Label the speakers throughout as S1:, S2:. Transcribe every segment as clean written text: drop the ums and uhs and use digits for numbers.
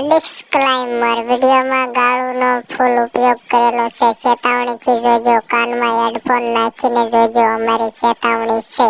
S1: Disclaimer વિડિયોમાં ગાળોનો ફૂલ ઉપયોગ કરેલો છે. ચેતવણીથી જોજો. કાનમાં હેડફોન નાખીને જોજો. અમારી ચેતવણી છે.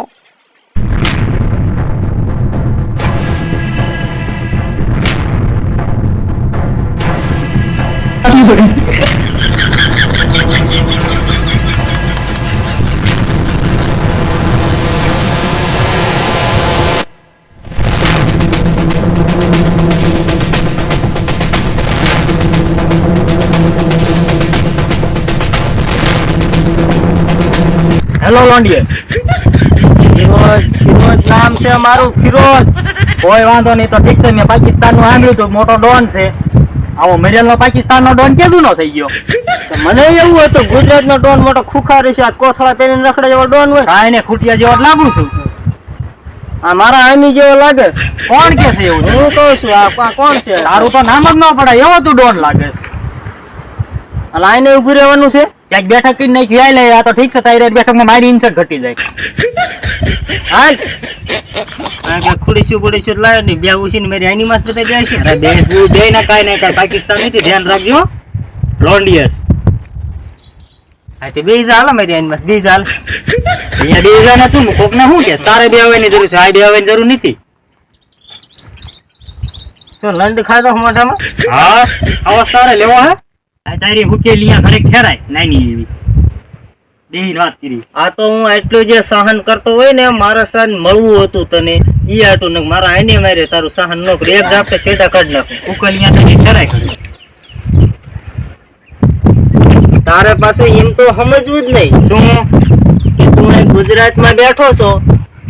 S2: હેલો લોંડિયસ, ફિરોજ નામ છે મારું, ફિરોજ. કોઈ વાંધો નહીં તો ઠીક છે. મેં પાકિસ્તાન નું સાંભળ્યું હતું, મોટો ડોન છે. આવો મેરિયલ નો પાકિસ્તાન નો ડોન કેદું નો થઈ ગયો?
S3: મને એવું હતું ગુજરાત નો ડોન મોટો ખુખાર છે, કોથળા પહેરીને રખડે જેવો ડોન હોય.
S2: હા, એને ખૂટિયા જેવો લાગુ છું.
S3: આ મારા આમી જેવો લાગે છે.
S2: કોણ કે છે એવું?
S3: હું કહું છું આ કોણ છે?
S2: તારું તો નામ જ ન પડે એવો તું ડોન લાગે છે.
S3: લાઈને ઉભું રહેવાનું છે.
S2: ક્યાંક બેઠક કરી નાખી આઈ લે. આ તો ઠીક છે, તારી બેઠક માં મારી ઇન્સર્ટ ઘટી જાય.
S3: હાલ ખુડીશું બુડીશું લાવ્યો નહીં, બે ઉછીને મારી આની માસ બધા બે છે.
S2: અરે બે ના કાંઈ નહીં, કાંઈ પાકિસ્તાન નથી, ધ્યાન રાખજો લોન્ડિયસ.
S3: હા તે બે હાલ મારી આની માસ બે હાલ.
S2: અહીંયા બે ને તું કોક ને શું કે તારે બે આવવાની જરૂર છે, આ બે આવવાની જરૂર નથી.
S3: તો લંડ ખાધો મોઢામાં.
S2: હા, આવો તારે લેવો હે? આ તારી હુકેલી અહીંયા ઘરે ખેરાય નાની એવી બેહીને વાત કરી.
S3: આ તો હું એટલું જે સહન કરતો હોય ને, મારા સાથ મળવું હતું તને ઈ હાટું ને મારા આઈને મારે તારું સહન ન કરે. એક જાપે છેડા કાઢ નાખું.
S2: હુકેલી અહીંયા તને ખેરાય કરે.
S3: તારે પાસે એમ તો સમજવું જ નહીં
S2: શું
S3: કે તું અહીં ગુજરાતમાં બેઠો છો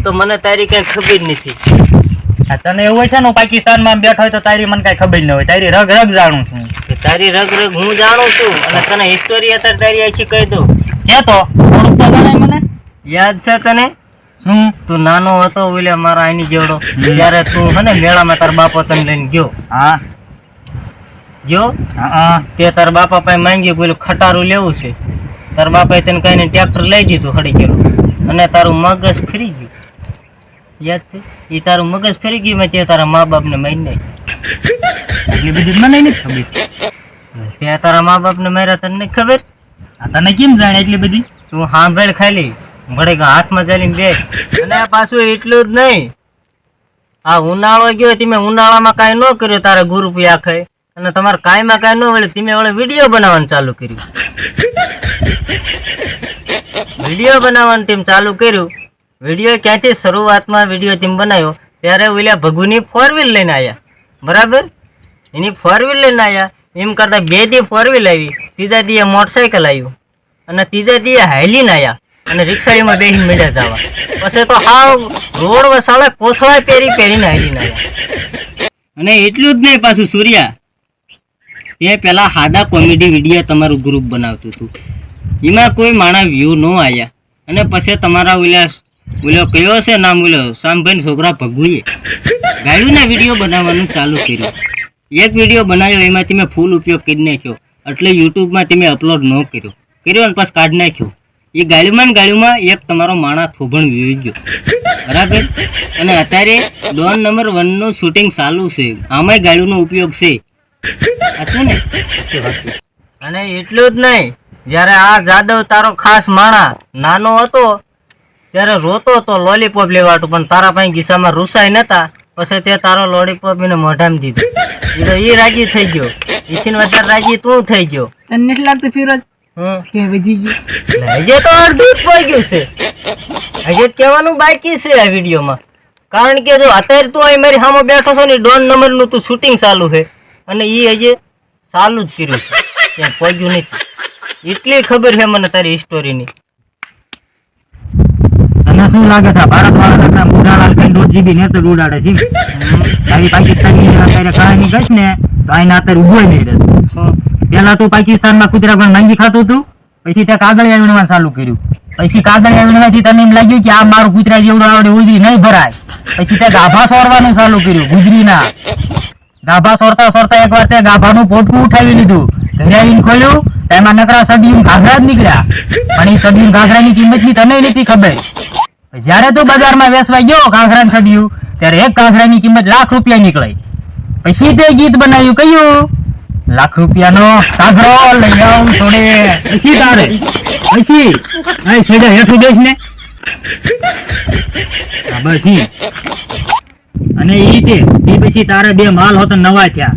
S3: તો મને તારી કઈ ખબર નથી.
S2: તને એવું હોય છે ને હું પાકિસ્તાનમાં બેઠો હોય તો તારી મને કઈ ખબર ન હોય. તારી રગ રગ જાણું છું.
S3: તારી રગ રગ હું જાણું છું અને તને હિસ્ટોરી અત્યારે તારી આખી કહી દઉં.
S2: કે તો થોડુંક તો જણાય મને.
S3: યાદ છે તને?
S2: શું?
S3: તું નાનો હતો ઓલે મારા આની જેવડો, ત્યારે તું હે ને મેળામાં તારા બાપા તને લઈને ગયો.
S2: હા
S3: ગયો
S2: હા.
S3: તે તારા બાપા પાસે માંગ્યું પેલું ખટારું લેવું છે. તારા બાપાએ તને કહીને ટ્રેક્ટર લઈ દીધું હળી ગયેલું અને તારું મગજ ફરી ગયું. યાદ છે? એ તારું મગજ ફરી ગયું મેં તે તારા મા બાપને મારી નાખ્યું.
S2: એટલી બધી મને નથી ખબર.
S3: ત્યાં તારા મા બાપને માર્યા તને નહીં ખબર?
S2: તને કેમ જાણે એટલી બધી?
S3: તું સાંભળ ખાલી ઘડે હાથમાં ચાલીને બે. અને પાછું એટલું જ નહીં, આ ઉનાળો ગયો તમે ઉનાળામાં કાંઈ ન કર્યું તારે ગ્રુપ આખે અને તમારે કાંઈમાં કાંઈ ન વળે તમે વળે વિડીયો બનાવવાનું ચાલુ કર્યું. વિડીયો બનાવવાનું તેમ ચાલુ કર્યું. વિડીયો ક્યાંથી શરૂઆતમાં વિડીયો તેમ બનાવ્યો ત્યારે ઓલા ભગુની 4 વ્હીલ લઈને આવ્યા. બરાબર? એની 4 વ્હીલ લઈને આવ્યા. એમ કરતા બે દી 4 વ્હીલ આવી, ત્રીજા દીએ મોટરસાઇકલ આવ્યું અને ત્રીજા દીએ હાઈલીને આવ્યા અને રિક્ષાડીમાં બેસીને મીડા જવા. પછી તો હાવ રોડ વસાળે કોથળા પહેરીને હાઈલીને આવ્યા.
S2: અને એટલું જ નહીં પાછું સૂર્યા, તે પેલા સાદા કોમેડી વિડીયો તમારું ગ્રુપ બનાવતું હતું, એમાં કોઈ માણા વ્યૂ ન આવ્યા અને પછી તમારા ઓલો કયો છે નામ, ઓલો સામભાઈ છોકરા ભગુએ ગાયુંના વિડીયો બનાવવાનું ચાલુ કર્યું. એક વિડીયો બનાવ્યો એમાં તમે ફૂલ ઉપયોગ કરી નાખ્યો એટલે યુટ્યુબમાં તમે અપલોડ ન કર્યો અને પછી કાઢી નાખ્યો. એ ગાળ્યુંમાં એક તમારો માણા થોભણ વી ગયો. બરાબર? અને અત્યારે ડોન નંબર 1 નું શૂટિંગ ચાલુ છે, આમાંય ગાળ્યુંનો ઉપયોગ છે. હતું ને?
S3: અને એટલું જ નહીં, જ્યારે આ જાદવ તારો ખાસ માણા નાનો હતો ત્યારે રોતો હતો લોલીપોપ લેવાતું, પણ તારા પાસે ગીસામાં રૂસાઈ નતા. પછી તે તારો લોલીપોપ એને મોઢામાં દીધો. એ રાજી થઈ ગયો. ઈથી વધારે રાજી તું થઈ ગયો.
S4: તને નથી લાગતું ફિરોજ કે વધી ગયું?
S3: હજે તો અડધું જ પડી ગયું છે. હજે કહેવાનું બાકી છે આ વિડીયોમાં. કારણ કે જો અત્યારે તું અહીં મારી સામે બેઠો છો ને, ડોન નંબરનું તું શૂટિંગ ચાલુ છે અને એ હજે ચાલુ જ કર્યું છે, ત્યાં પહોંચ્યું નથી. એટલી ખબર છે મને તારી હિસ્ટોરીની.
S2: તને શું લાગે છે ભારત વાળા મુરાલાલ કઈ 1.5 GB નેટ ઉડાડે છે? તારી પાકિસ્તાનની અત્યારે કહાની કહીશ ને તો આઈને અત્યારે ઉભો નહીં રહે. પેલા તું પાકિસ્તાનમાં કૂતરા પણ માંગી ખાતું હતું, પછી ત્યાં કાગળિયા વીણવાનું ચાલુ કર્યું. પછી કાગળિયા વીણવાથી તને એમ લાગ્યું કે આ મારું કૂતરા જેવડું આવડે ઉજરી નહીં ભરાય. પછી ત્યાં ગાભા સોરવાનું ચાલુ કર્યું. ગુજરીના ગાભા સોરતા એકવાર ત્યાં ગાભાનું પોટકું ઉઠાવી લીધું, ઘરે આવીને ખોલ્યું, એમાં નકરા સડિયું ઘાઘરા જ નીકળ્યા. પણ એ સડિયું ઘાઘરાની કિંમતની તને નથી ખબર. જ્યારે તું બજારમાં વેચવા ગયો ઘાઘરા સડિયું, ત્યારે એક ઘાઘરાની કિંમત ₹1,00,000 નીકળે. પછી તે ગીત બનાવ્યું કયું લાખ રૂપિયાનો સાગરો લઈ આવું થોડે પછી તારે પછી અહીં સીધા હેઠું બેસ ને હા બસ ઈ. અને ઈ પછી તારે 2 માલ હોતો નવા થયા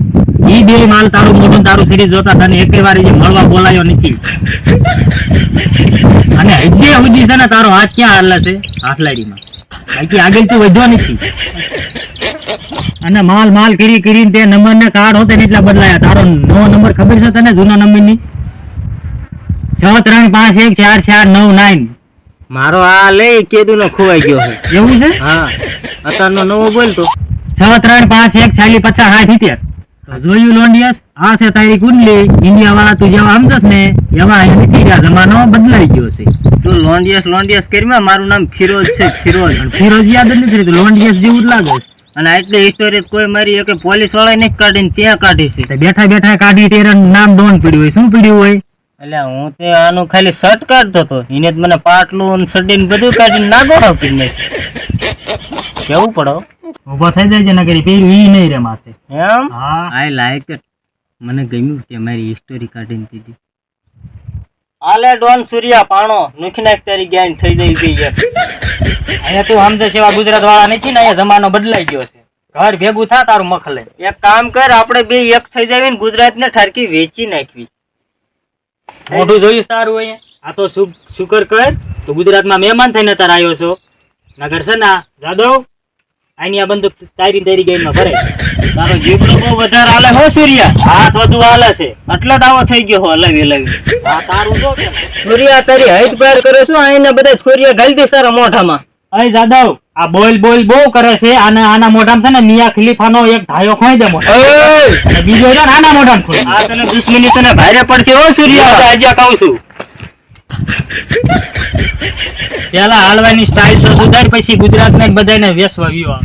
S2: ઈ 2 માલ તારું મોઢું તારું શરીર જોતા તને એકે વાર જે મળવા બોલાયો નથી અને હજી સુધી છે ને તારો હાથ ક્યાં હાલે છે હાથલાડીમાં બાકી આગળ તું વધ્યો નથી અને માલ કરીને તે નંબર ને કાર્ડ હોતે ને એટલા બદલાયા તારો નવો નંબર ખબર છે તને જૂનો નંબર ની 6351449
S3: મારો આ લઈ કેદુ નો ખોવાઈ ગયો છે
S2: એવું છે
S3: હા અત્યારનો નવો બોલતો
S2: 6351450 જોયું લોન્ડિયસ આ છે તારી કુંડલી ઇન્ડિયા વાળા તું જેવા સમજસ ને એવા અહીંયા નથી રહ્યા જમાનો બદલાઈ ગયો છે
S3: તું લોન્ડિયસ કરીમાં મારું નામ ફિરોજ છે ફિરોજ
S2: ફિરોજ યાદ જ નથી રહેતું લોન્ડિયસ જેવું જ લાગે છે.
S3: અને આટલી હિસ્ટોરી કોઈ મારી એક પોલીસ વાળા ને કાઢીને ત્યાં કાઢી છે
S2: તો બેઠા કાઢી તેરે નામ ડોન પડ્યું હોય શું પડ્યું હોય
S3: એટલે હું તે આનું ખાલી શર્ટ કાઢતો હતો એને જ મને પાટલું સડી ને બધું કાઢીને નાગો આપી નાખ્યું કેવું પડો
S2: ઉભો થઈ જાય છે ને કરી પેલું ઈ નહીં રે માથે
S3: એમ
S2: હા
S3: આઈ લાઈક ઇટ મને ગમ્યું કે મારી હિસ્ટોરી કાઢીને દીધી આલે ડોન સૂર્યા પાણો નુખી નાખ તારી જ્ઞાન થઈ જઈ ગઈ છે
S2: અહીંયા તું સમજે છે એવા ગુજરાત વાળા નથી ને અહીંયા જમાનો બદલાઈ ગયો છે ઘર ભેગું થા તારું મખલે
S3: એક કામ કર આપણે બે એક થઈ જાવી ને ગુજરાત ને ઠારકી વેચી નાખવી
S2: મોઢું જોયું તારું અહીંયા આ તો શુકર કર તો ગુજરાતમાં મહેમાન થઈને તાર આવ્યો છો નગર છે ને જાદવ આની આ બંદૂક તારી ગઈ માં ભરે
S3: તારો જીવડો બહુ વધારે હાલે હો સૂર્યા
S2: હાથ વધુ હાલે છે
S3: એટલે દાવો થઈ ગયો હો હલાવી
S2: આ તારું જો કે
S3: સૂર્યા તારી હાઈટ પાર કરે શું આઈને બધા છોરીયા ગાલી દે તારા મોઢામાં
S2: અય જાદવ આ બોલ બહુ કરે છે અને આના મોઢામાં છે ને મિયા ખલીફાનો એક ધાયો ખોઈ દે મોઢા અને બીજો છે ને આના મોઢામાં ખોઈ
S3: આ તને દુશ્મની તને ભારે પડશે હો સૂર્યા
S2: આજે કહું છું પેલા હાલવાની સ્ટાઇલ તો સુધાર પછી ગુજરાતને બધાને વેસવા વ્યો